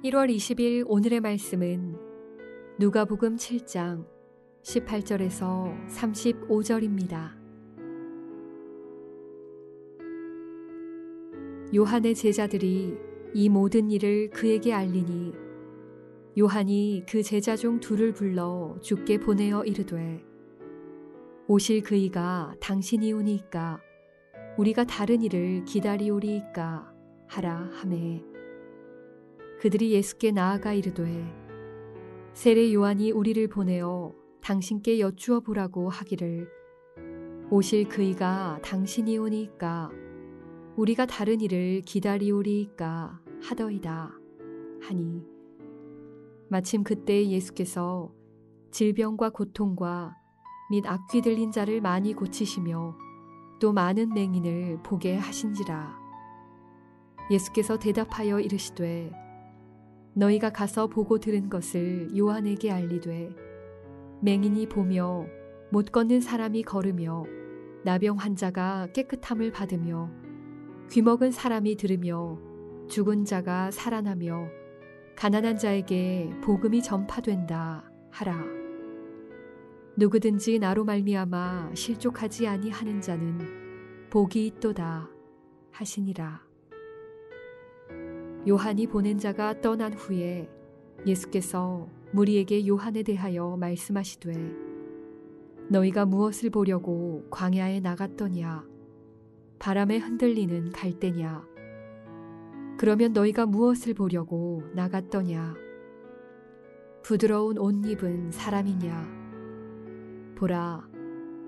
1월 20일 오늘의 말씀은 누가복음 7장 18절에서 35절입니다. 요한의 제자들이 이 모든 일을 그에게 알리니 요한이 그 제자 중 둘을 불러 주께 보내어 이르되 오실 그이가 당신이 오니이까 우리가 다른 이를 기다리오리이까 하라 하매 그들이 예수께 나아가 이르되 세례 요한이 우리를 보내어 당신께 여쭈어 보라고 하기를 오실 그이가 당신이 오니이까 우리가 다른 이를 기다리오리이까 하더이다 하니 마침 그때 예수께서 질병과 고통과 및 악귀 들린 자를 많이 고치시며 또 많은 맹인을 보게 하신지라. 예수께서 대답하여 이르시되 너희가 가서 보고 들은 것을 요한에게 알리되 맹인이 보며 못 걷는 사람이 걸으며 나병 환자가 깨끗함을 받으며 귀먹은 사람이 들으며 죽은 자가 살아나며 가난한 자에게 복음이 전파된다 하라. 누구든지 나로 말미암아 실족하지 아니하는 자는 복이 있도다 하시니라. 요한이 보낸 자가 떠난 후에 예수께서 무리에게 요한에 대하여 말씀하시되 너희가 무엇을 보려고 광야에 나갔더냐 바람에 흔들리는 갈대냐 그러면 너희가 무엇을 보려고 나갔더냐 부드러운 옷 입은 사람이냐 보라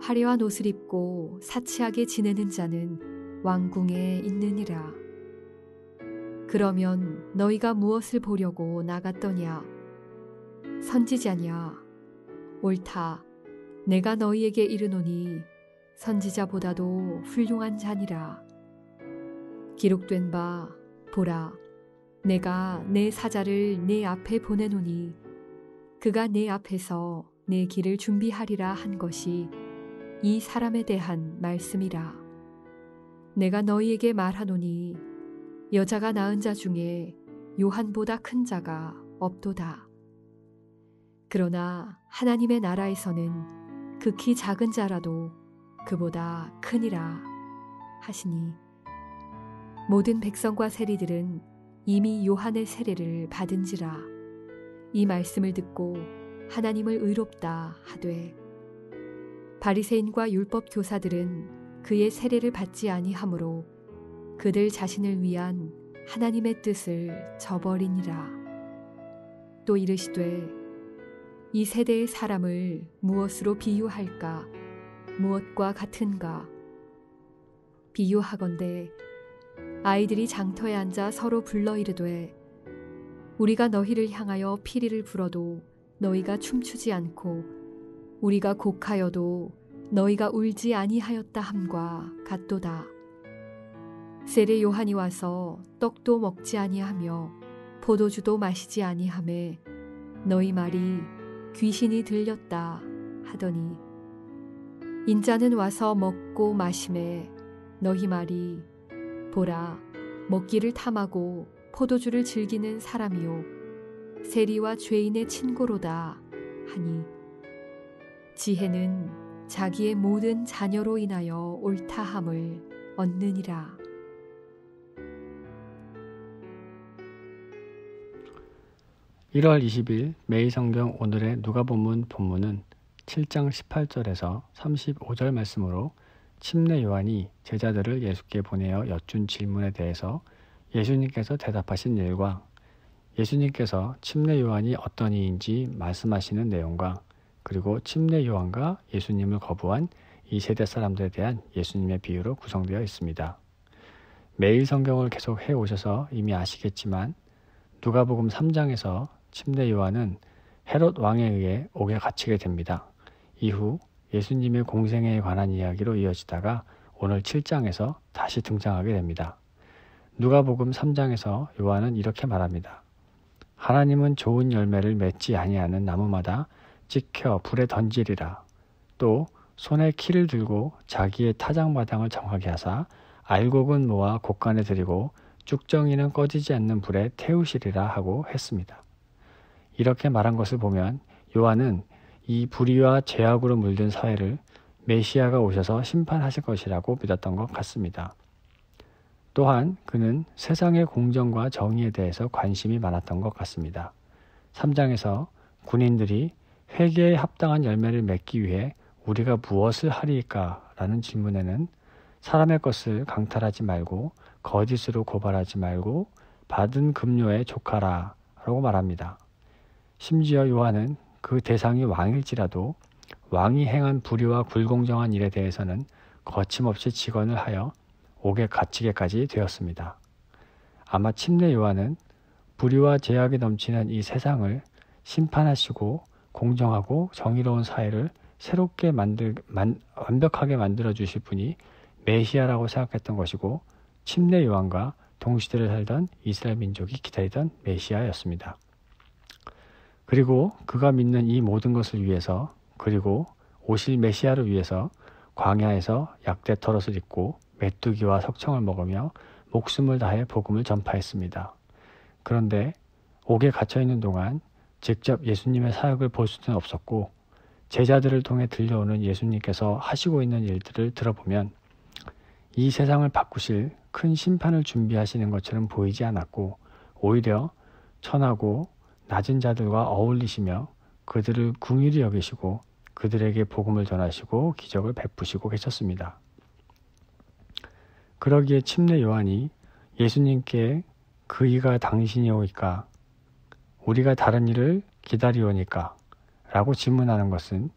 화려한 옷을 입고 사치하게 지내는 자는 왕궁에 있느니라. 그러면 너희가 무엇을 보려고 나갔더냐 선지자냐 옳다 내가 너희에게 이르노니 선지자보다도 훌륭한 자니라. 기록된 바 보라 내가 내 사자를 내 앞에 보내노니 그가 내 앞에서 내 길을 준비하리라 한 것이 이 사람에 대한 말씀이라. 내가 너희에게 말하노니 여자가 낳은 자 중에 요한보다 큰 자가 없도다. 그러나 하나님의 나라에서는 극히 작은 자라도 그보다 크니라 하시니 모든 백성과 세리들은 이미 요한의 세례를 받은지라. 이 말씀을 듣고 하나님을 의롭다 하되 바리새인과 율법 교사들은 그의 세례를 받지 아니하므로 그들 자신을 위한 하나님의 뜻을 저버리니라. 또 이르시되 이 세대의 사람을 무엇으로 비유할까 무엇과 같은가 비유하건대 아이들이 장터에 앉아 서로 불러 이르되 우리가 너희를 향하여 피리를 불어도 너희가 춤추지 않고 우리가 곡하여도 너희가 울지 아니하였다 함과 같도다. 세례 요한이 와서 떡도 먹지 아니하며 포도주도 마시지 아니하매 너희 말이 귀신이 들렸다 하더니 인자는 와서 먹고 마시매 너희 말이 보라 먹기를 탐하고 포도주를 즐기는 사람이요 세리와 죄인의 친구로다 하니 지혜는 자기의 모든 자녀로 인하여 옳다함을 얻느니라. (1월 20일) 매일 성경 오늘의 누가복음 본문은 7장 18절에서 35절 말씀으로 침례 요한이 제자들을 예수께 보내어 여쭌 질문에 대해서 예수님께서 대답하신 일과 예수님께서 침례 요한이 어떤 이인지 말씀하시는 내용과 그리고 침례 요한과 예수님을 거부한 이 세대 사람들에 대한 예수님의 비유로 구성되어 있습니다. 매일 성경을 계속 해오셔서 이미 아시겠지만 누가복음 3장에서 침례 요한은 헤롯 왕에 의해 옥에 갇히게 됩니다. 이후 예수님의 공생애에 관한 이야기로 이어지다가 오늘 7장에서 다시 등장하게 됩니다. 누가복음 3장에서 요한은 이렇게 말합니다. 하나님은 좋은 열매를 맺지 아니하는 나무마다 찍혀 불에 던지리라. 또 손에 키를 들고 자기의 타작마당을 정하게 하사 알곡은 모아 곡간에 들이고 쭉정이는 꺼지지 않는 불에 태우시리라 하고 했습니다. 이렇게 말한 것을 보면 요한은 이 불의와 죄악으로 물든 사회를 메시아가 오셔서 심판하실 것이라고 믿었던 것 같습니다. 또한 그는 세상의 공정과 정의에 대해서 관심이 많았던 것 같습니다. 3장에서 군인들이 회개에 합당한 열매를 맺기 위해 우리가 무엇을 하리까? 라는 질문에는 사람의 것을 강탈하지 말고 거짓으로 고발하지 말고 받은 급료에 족하라 라고 말합니다. 심지어 요한은 그 대상이 왕일지라도 왕이 행한 불의와 불공정한 일에 대해서는 거침없이 직언을 하여 옥에 갇히게까지 되었습니다. 아마 침례 요한은 불의와 죄악이 넘치는 이 세상을 심판하시고 공정하고 정의로운 사회를 새롭게 완벽하게 만들어 주실 분이 메시아라고 생각했던 것이고 침례 요한과 동시대를 살던 이스라엘 민족이 기다리던 메시아였습니다. 그리고 그가 믿는 이 모든 것을 위해서 그리고 오실 메시아를 위해서 광야에서 약대 털옷을 입고 메뚜기와 석청을 먹으며 목숨을 다해 복음을 전파했습니다. 그런데 옥에 갇혀있는 동안 직접 예수님의 사역을 볼 수는 없었고 제자들을 통해 들려오는 예수님께서 하시고 있는 일들을 들어보면 이 세상을 바꾸실 큰 심판을 준비하시는 것처럼 보이지 않았고 오히려 천하고 낮은 자들과 어울리시며 그들을 긍휼히 여기시고 그들에게 복음을 전하시고 기적을 베푸시고 계셨습니다. 그러기에 침례 요한이 예수님께 그 이가 당신이 오이까 우리가 다른 일을 기다리오니까 라고 질문하는 것은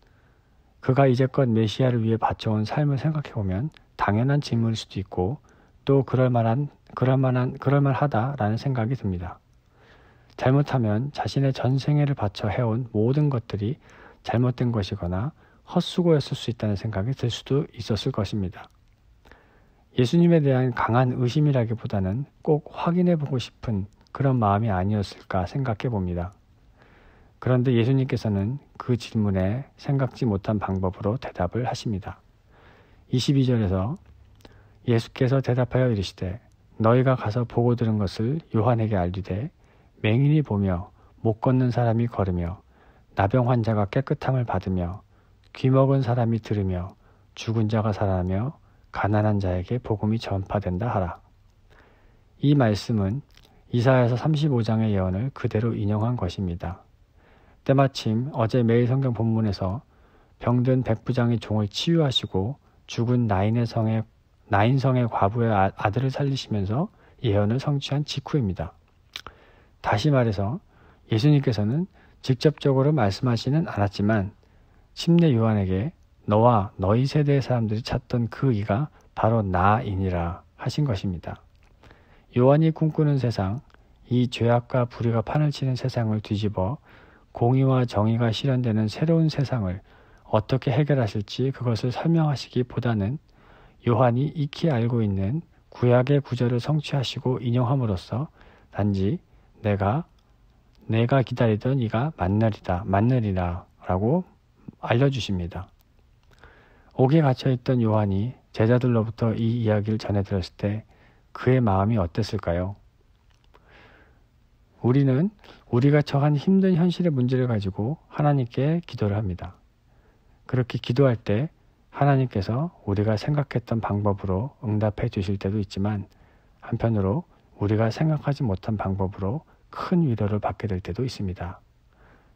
그가 이제껏 메시아를 위해 바쳐온 삶을 생각해보면 당연한 질문일 수도 있고 또 그럴만하다라는 생각이 듭니다. 잘못하면 자신의 전생애를 바쳐 해온 모든 것들이 잘못된 것이거나 헛수고였을 수 있다는 생각이 들 수도 있었을 것입니다. 예수님에 대한 강한 의심이라기보다는 꼭 확인해보고 싶은 그런 마음이 아니었을까 생각해 봅니다. 그런데 예수님께서는 그 질문에 생각지 못한 방법으로 대답을 하십니다. 22절에서 예수께서 대답하여 이르시되 너희가 가서 보고 들은 것을 요한에게 알리되 맹인이 보며 못 걷는 사람이 걸으며 나병 환자가 깨끗함을 받으며 귀먹은 사람이 들으며 죽은 자가 살아나며 가난한 자에게 복음이 전파된다 하라. 이 말씀은 이사야서 35장의 예언을 그대로 인용한 것입니다. 때마침 어제 매일 성경 본문에서 병든 백부장이 종을 치유하시고 죽은 나인성의 과부의 아들을 살리시면서 예언을 성취한 직후입니다. 다시 말해서 예수님께서는 직접적으로 말씀하지는 않았지만 침례 요한에게 너와 너희 세대의 사람들이 찾던 그 이가 바로 나이니라 하신 것입니다. 요한이 꿈꾸는 세상, 이 죄악과 불의가 판을 치는 세상을 뒤집어 공의와 정의가 실현되는 새로운 세상을 어떻게 해결하실지 그것을 설명하시기보다는 요한이 익히 알고 있는 구약의 구절을 성취하시고 인용함으로써 단지 내가 기다리던 이가 만나리라 라고 알려주십니다. 옥에 갇혀있던 요한이 제자들로부터 이 이야기를 전해 들었을 때 그의 마음이 어땠을까요? 우리는 우리가 처한 힘든 현실의 문제를 가지고 하나님께 기도를 합니다. 그렇게 기도할 때 하나님께서 우리가 생각했던 방법으로 응답해 주실 때도 있지만 한편으로 우리가 생각하지 못한 방법으로 큰 위로를 받게 될 때도 있습니다.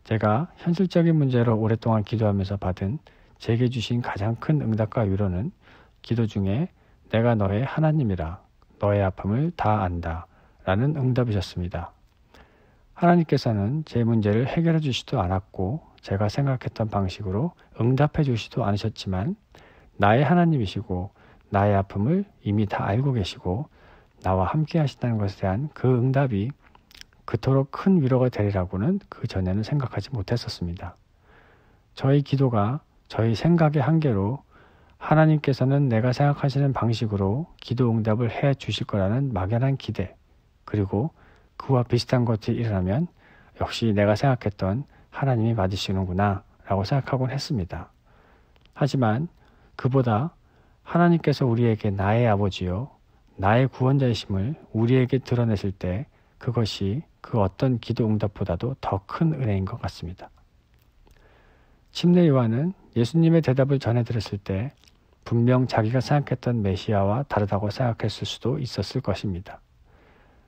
제가 현실적인 문제로 오랫동안 기도하면서 받은 제게 주신 가장 큰 응답과 위로는 기도 중에 내가 너의 하나님이라 너의 아픔을 다 안다 라는 응답이셨습니다. 하나님께서는 제 문제를 해결해 주시지도 않았고 제가 생각했던 방식으로 응답해 주시지도 않으셨지만 나의 하나님이시고 나의 아픔을 이미 다 알고 계시고 나와 함께 하신다는 것에 대한 그 응답이 그토록 큰 위로가 되리라고는 그 전에는 생각하지 못했었습니다. 저희 기도가 저희 생각의 한계로 하나님께서는 내가 생각하시는 방식으로 기도 응답을 해 주실 거라는 막연한 기대, 그리고 그와 비슷한 것이 일어나면 역시 내가 생각했던 하나님이 맞으시는구나 라고 생각하곤 했습니다. 하지만 그보다 하나님께서 우리에게 나의 아버지요 나의 구원자이심을 우리에게 드러내실 때 그것이 그 어떤 기도 응답보다도 더 큰 은혜인 것 같습니다. 침례 요한은 예수님의 대답을 전해 들었을 때 분명 자기가 생각했던 메시아와 다르다고 생각했을 수도 있었을 것입니다.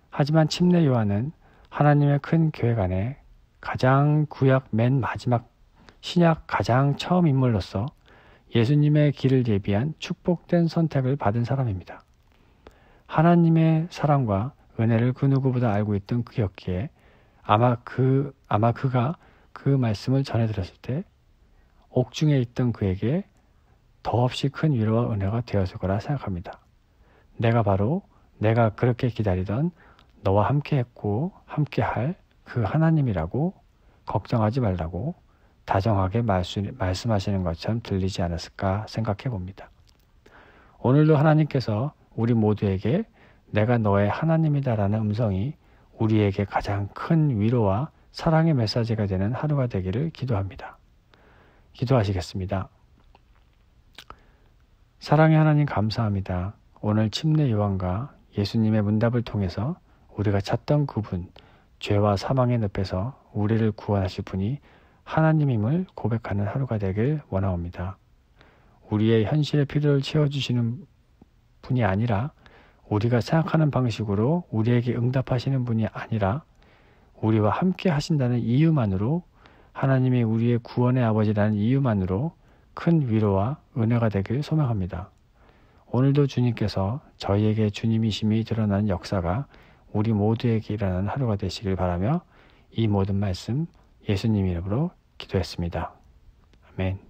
하지만 침례 요한은 하나님의 큰 계획 안에 가장 구약 맨 마지막 신약 가장 처음 인물로서 예수님의 길을 예비한 축복된 선택을 받은 사람입니다. 하나님의 사랑과 은혜를 그 누구보다 알고 있던 그였기에 아마 그가 그 말씀을 전해 들었을 때 옥중에 있던 그에게 더없이 큰 위로와 은혜가 되었을 거라 생각합니다. 내가 그렇게 기다리던 너와 함께했고 함께할 그 하나님이라고 걱정하지 말라고 다정하게 말씀하시는 것처럼 들리지 않았을까 생각해 봅니다. 오늘도 하나님께서 우리 모두에게 내가 너의 하나님이다라는 음성이 우리에게 가장 큰 위로와 사랑의 메시지가 되는 하루가 되기를 기도합니다. 기도하시겠습니다. 사랑의 하나님 감사합니다. 오늘 침례 요한과 예수님의 문답을 통해서 우리가 찾던 그분, 죄와 사망의 늪에서 우리를 구원하실 분이 하나님임을 고백하는 하루가 되길 원하옵니다. 우리의 현실의 필요를 채워주시는 분이 아니라 우리가 생각하는 방식으로 우리에게 응답하시는 분이 아니라 우리와 함께 하신다는 이유만으로 하나님이 우리의 구원의 아버지라는 이유만으로 큰 위로와 은혜가 되길 소망합니다. 오늘도 주님께서 저희에게 주님이심이 드러나는 역사가 우리 모두에게 일어나는 하루가 되시길 바라며 이 모든 말씀 예수님 이름으로 기도했습니다. 아멘.